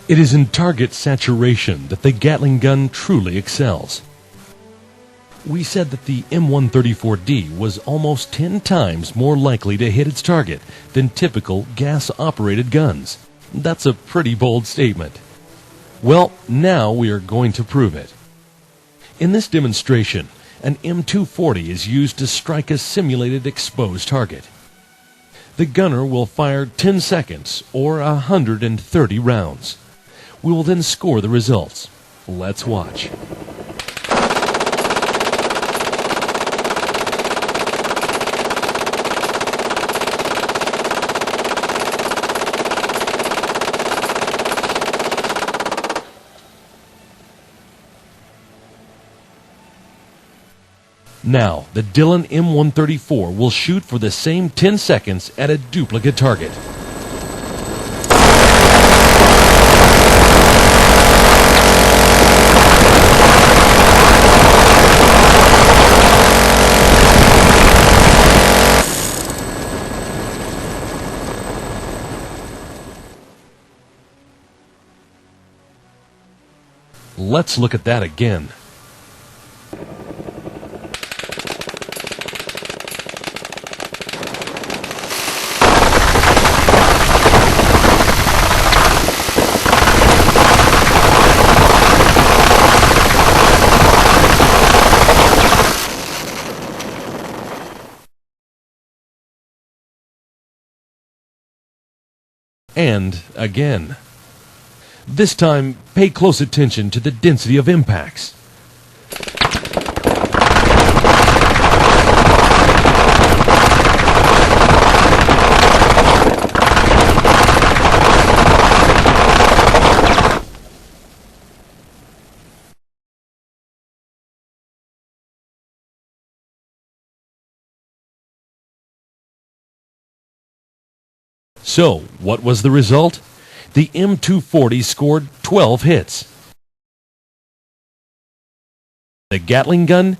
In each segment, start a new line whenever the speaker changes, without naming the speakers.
It is in target saturation that the Gatling gun truly excels. We said that the M134D was almost 10 times more likely to hit its target than typical gas-operated guns. That's a pretty bold statement. Well, now we are going to prove it. In this demonstration, an M240 is used to strike a simulated exposed target. The gunner will fire 10 seconds or 130 rounds. We will then score the results. Let's watch. Now, the Dillon M134 will shoot for the same 10 seconds at a duplicate target. Let's look at that again. And again. This time, pay close attention to the density of impacts. So, what was the result? The M240 scored 12 hits. The Gatling gun?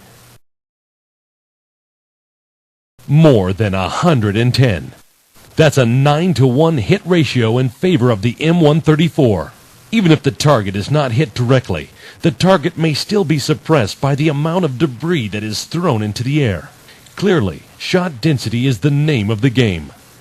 More than 110. That's a 9-to-1 hit ratio in favor of the M134. Even if the target is not hit directly, the target may still be suppressed by the amount of debris that is thrown into the air. Clearly, shot density is the name of the game.